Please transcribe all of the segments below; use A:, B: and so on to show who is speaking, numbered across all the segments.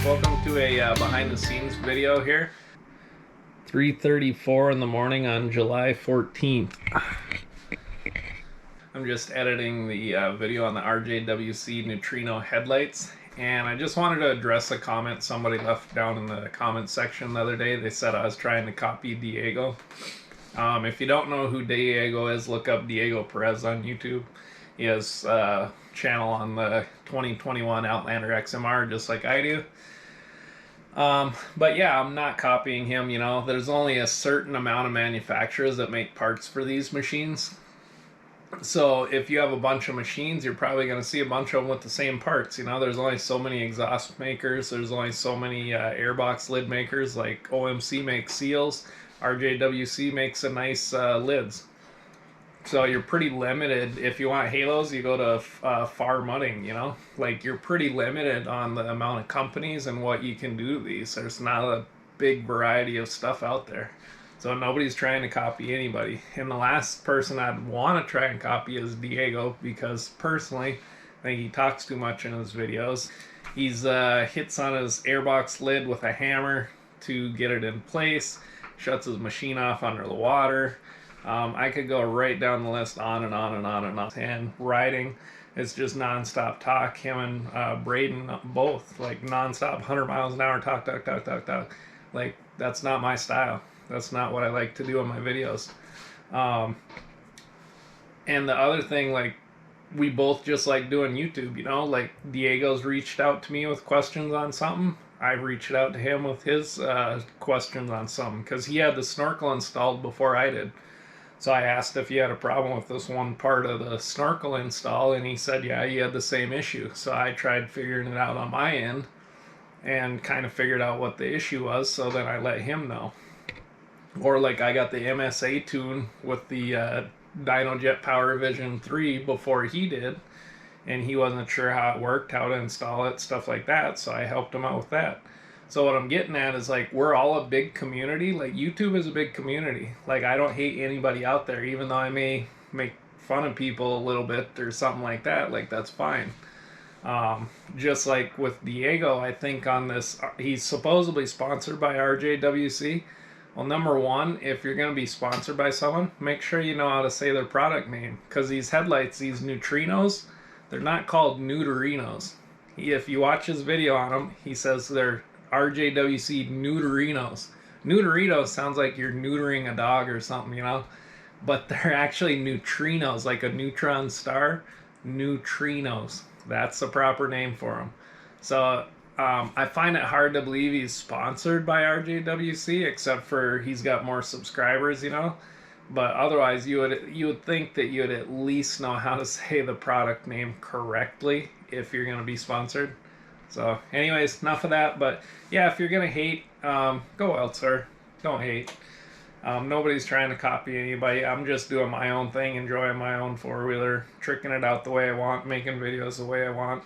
A: Welcome to a behind the scenes video here. 3:34 in the morning on July 14th. I'm just editing the video on the RJWC Neutrino headlights, and I just wanted to address a comment somebody left down in the comment section the other day. They said I was trying to copy Diego. If you don't know who Diego is, look up Diego Perez on YouTube. He has a channel on the 2021 Outlander XMR just like I do. But yeah, I'm not copying him, you know. There's only a certain amount of manufacturers that make parts for these machines. So if you have a bunch of machines, you're probably going to see a bunch of them with the same parts. You know, there's only so many exhaust makers. There's only so many airbox lid makers. Like OMC makes seals. RJWC makes a nice lids. So you're pretty limited. If you want halos, you go to Far Mudding, you know? Like, you're pretty limited on the amount of companies and what you can do to these. There's not a big variety of stuff out there. So nobody's trying to copy anybody. And the last person I'd want to try and copy is Diego, because personally, I think he talks too much in his videos. He's hits on his airbox lid with a hammer to get it in place, shuts his machine off under the water. I could go right down the list, on and on and on and on. And riding is just non-stop talk. Him and Braden both, like non-stop 100 miles an hour talk. Like, that's not my style. That's not what I like to do in my videos. And the other thing, like, we both just like doing YouTube, you know? Like, Diego's reached out to me with questions on something. I reached out to him with his questions on something, because he had the snorkel installed before I did. So I asked if he had a problem with this one part of the snorkel install, and he said, yeah, he had the same issue. So I tried figuring it out on my end and kind of figured out what the issue was, so then I let him know. Or like, I got the MSA tune with the DynoJet Power Vision 3 before he did, and he wasn't sure how it worked, how to install it, stuff like that, so I helped him out with that. So what I'm getting at is, like, we're all a big community. Like, YouTube is a big community. Like, I don't hate anybody out there, even though I may make fun of people a little bit or something like that. Like, that's fine. Just like with Diego, I think on this, he's supposedly sponsored by RJWC. Well, number one, if you're going to be sponsored by someone, make sure you know how to say their product name. Because these headlights, these Neutrinos, they're not called Neutrinos. If you watch his video on them, he says they're RJWC Neutrinos. Neutrinos sounds like you're neutering a dog or something, you know? But they're actually neutrinos, like a neutron star. Neutrinos. That's the proper name for them. So I find it hard to believe he's sponsored by RJWC, except for he's got more subscribers, you know? But otherwise, you would think that you would at least know how to say the product name correctly if you're going to be sponsored. So anyways, enough of that. But yeah, if you're going to hate, go elsewhere. Don't hate. Nobody's trying to copy anybody. I'm just doing my own thing, enjoying my own four-wheeler, tricking it out the way I want, making videos the way I want.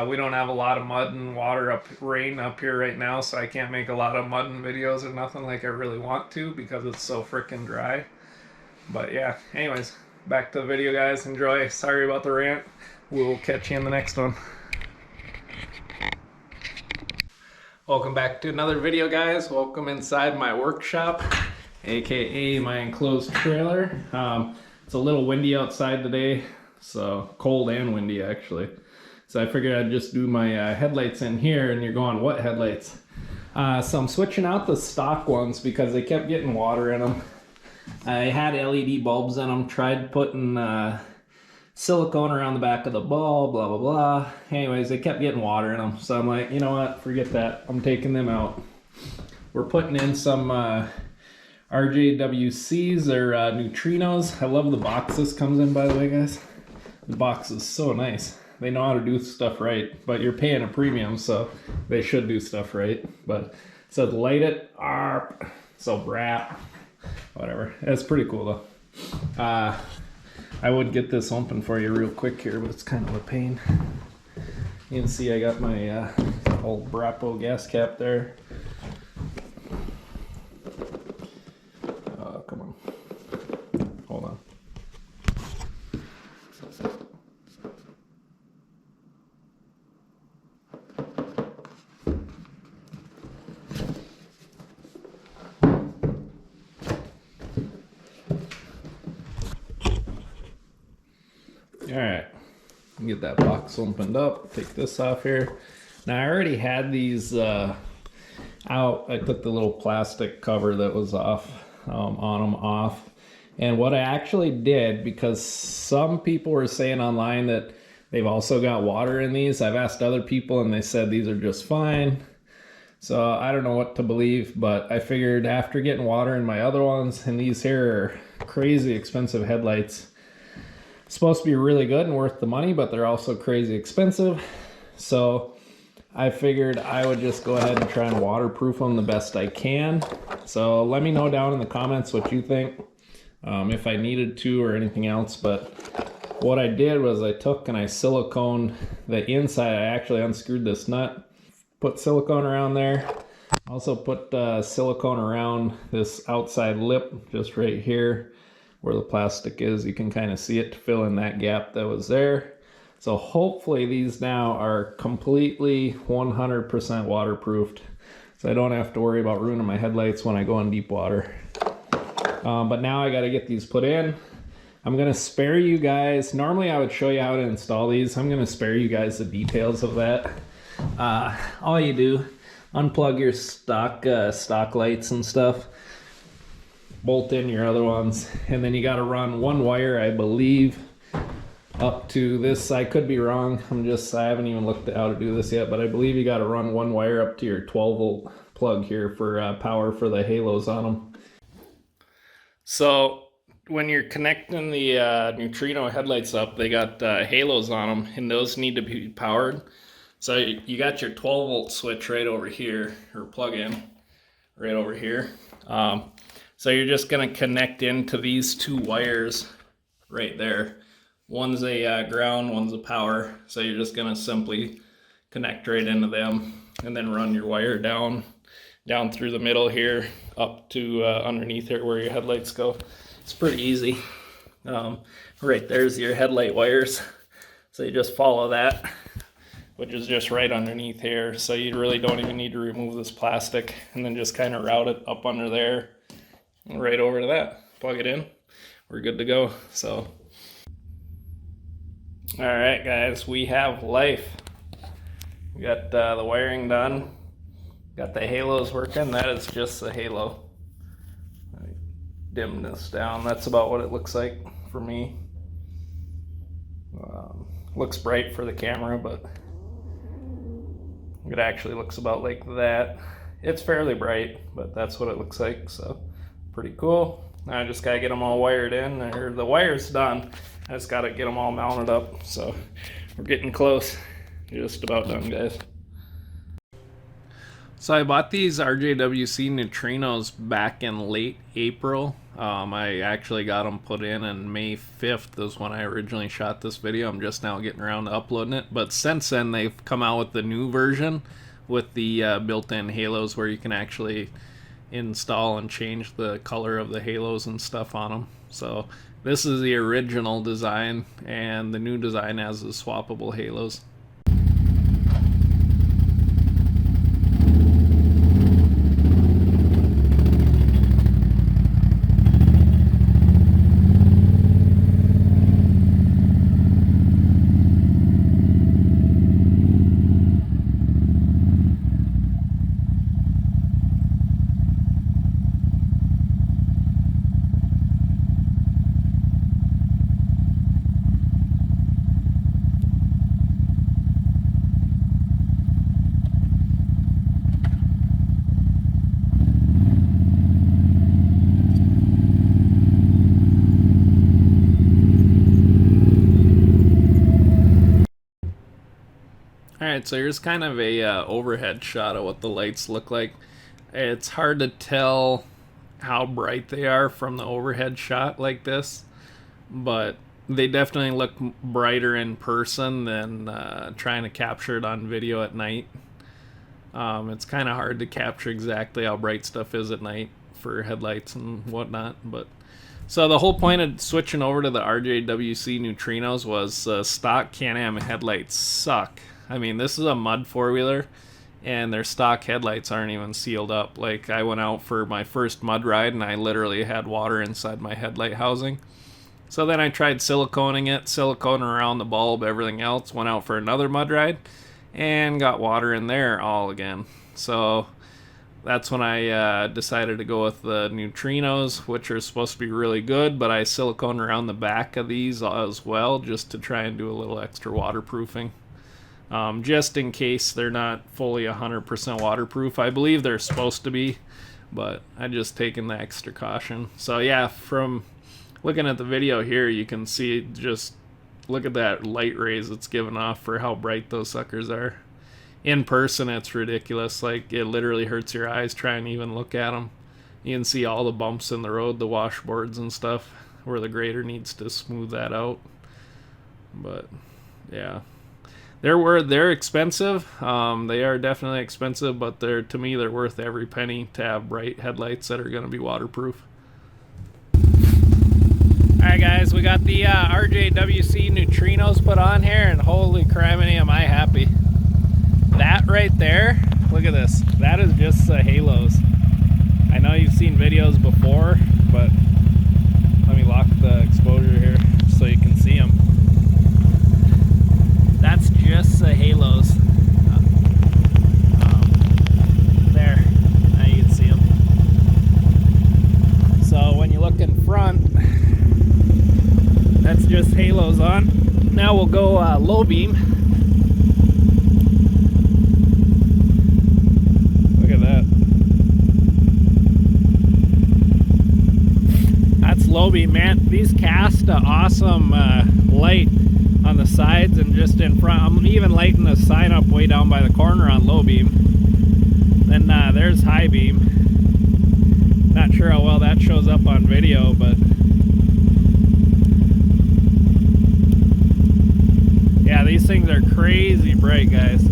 A: We don't have a lot of mud and water rain up here right now, so I can't make a lot of mud and videos or nothing like I really want to, because it's so freaking dry. But yeah, anyways, back to the video, guys. Enjoy. Sorry about the rant. We'll catch you in the next one. Welcome back to another video, guys. Welcome inside my workshop, aka my enclosed trailer. It's a little windy outside today, so cold and windy actually. So I figured I'd just do my headlights in here, and you're going, what headlights? So I'm switching out the stock ones because they kept getting water in them. I had LED bulbs in them, tried putting silicone around the back of the bulb, blah, blah, blah. Anyways, they kept getting water in them. So I'm like, you know what, forget that. I'm taking them out. We're putting in some RJWCs, or Neutrinos. I love the box this comes in, by the way, guys. The box is so nice. They know how to do stuff right, but you're paying a premium, so they should do stuff right. But it said light it, so brap, whatever. It's pretty cool though. I would get this open for you real quick here, but it's kind of a pain. You can see I got my old Brappo gas cap there. Come on. Hold on. All right, get that box opened up. Take this off here. Now I already had these out. I took the little plastic cover that was off on them off. And what I actually did, because some people were saying online that they've also got water in these. I've asked other people and they said these are just fine. So I don't know what to believe, but I figured after getting water in my other ones, and these here are crazy expensive headlights. Supposed to be really good and worth the money, but they're also crazy expensive. So I figured I would just go ahead and try and waterproof them the best I can. So let me know down in the comments what you think, if I needed to or anything else. But what I did was I took and I siliconed the inside. I actually unscrewed this nut, put silicone around there. Also put silicone around this outside lip just right here where the plastic is. You can kind of see it to fill in that gap that was there. So hopefully these now are completely 100% waterproofed, so I don't have to worry about ruining my headlights when I go in deep water. But now I got to get these put in. I'm going to spare you guys. Normally I would show you how to install these. I'm going to spare you guys the details of that. All you do, unplug your stock lights and stuff, bolt in your other ones, and then you got to run one wire, I believe, up to this. I could be wrong. I haven't even looked at how to do this yet, but I believe you got to run one wire up to your 12 volt plug here for power for the halos on them. So when you're connecting the Neutrino headlights up, they got halos on them, and those need to be powered. So you got your 12 volt switch right over here, or plug in right over here. So you're just going to connect into these two wires right there. One's a ground, one's a power. So you're just going to simply connect right into them and then run your wire down through the middle here up to underneath here where your headlights go. It's pretty easy. Right there's your headlight wires. So you just follow that, which is just right underneath here. So you really don't even need to remove this plastic, and then just kind of route it up under there and right over to that. Plug it in. We're good to go. So, all right, guys, we have life. We got the wiring done. Got the halos working. That is just the halo. I dim this down. That's about what it looks like for me. Looks bright for the camera, but it actually looks about like that. It's fairly bright, but that's what it looks like, so pretty cool. Now I just gotta get them all wired in, or the wire's done. I just gotta get them all mounted up, so we're getting close. Just about done, guys. So I bought these RJWC Neutrinos back in late April. I actually got them put in May 5th is when I originally shot this video. I'm just now getting around to uploading it. But since then, they've come out with the new version with the built-in halos where you can actually install and change the color of the halos and stuff on them. So this is the original design, and the new design has the swappable halos. Alright, so here's kind of a overhead shot of what the lights look like. It's hard to tell how bright they are from the overhead shot like this, but they definitely look brighter in person than trying to capture it on video at night. It's kind of hard to capture exactly how bright stuff is at night for headlights and whatnot, but so the whole point of switching over to the RJWC Neutrinos was stock Can Am headlights suck. I mean, this is a mud four-wheeler, and their stock headlights aren't even sealed up. Like, I went out for my first mud ride, and I literally had water inside my headlight housing. So then I tried siliconing it, silicone around the bulb, everything else, went out for another mud ride, and got water in there all again. So that's when I decided to go with the Neutrinos, which are supposed to be really good, but I siliconed around the back of these as well, just to try and do a little extra waterproofing. Just in case they're not fully 100% waterproof. I believe they're supposed to be, but I just taken the extra caution. So yeah, from looking at the video here, you can see, just look at that light rays it's giving off for how bright those suckers are. In person, it's ridiculous. Like, it literally hurts your eyes trying to even look at them. You can see all the bumps in the road, the washboards and stuff, where the grader needs to smooth that out. But yeah, they're expensive. They are definitely expensive, but to me they're worth every penny to have bright headlights that are going to be waterproof. Alright guys, we got the RJWC Neutrinos put on here, and holy criminy am I happy. That right there, look at this, that is just halos. I know you've seen videos before, but let me lock the exposure here so you can see them. That's just halos. There, now you can see them. So when you look in front, that's just halos on. Now we'll go low beam. Look at that. That's low beam, man. These cast an awesome light on the sides and just in front. I'm even lighting the sign up way down by the corner on low beam. Then there's high beam. Not sure how well that shows up on video, but yeah, these things are crazy bright, guys.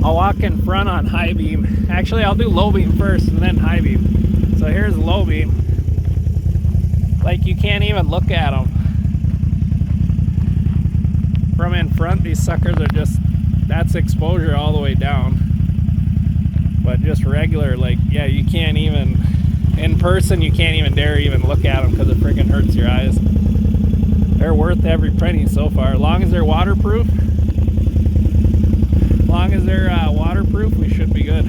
A: I'll walk in front on high beam. Actually, I'll do low beam first and then high beam. So here's low beam. Like, you can't even look at them. From in front, these suckers are just, that's exposure all the way down. But just regular, like, yeah, you can't even, in person, you can't even dare even look at them because it freaking hurts your eyes. They're worth every penny so far. As long as they're waterproof, we should be good.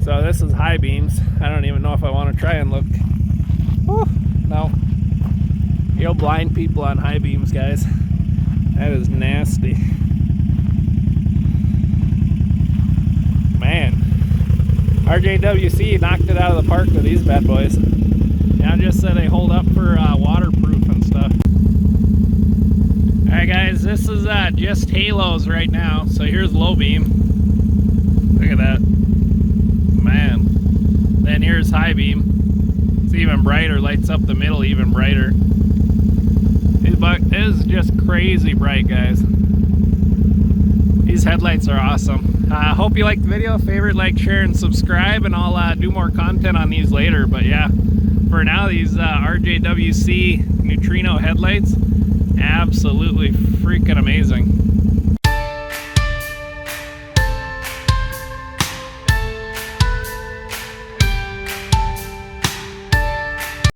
A: So this is high beams. I don't even know if I want to try and look. Whew, no. You'll blind people on high beams, guys. That is nasty. Man. RJWC knocked it out of the park with these bad boys. Now just so they hold up for waterproof and stuff. Alright guys, this is just halos right now. So here's low beam. Look at that. Man. Then here's high beam. It's even brighter, lights up the middle even brighter. It is just crazy bright, guys. These headlights are awesome. Hope you liked the video. Favorite, like, share, and subscribe, and I'll do more content on these later. But yeah, for now, these RJWC Neutrino headlights, absolutely freaking amazing.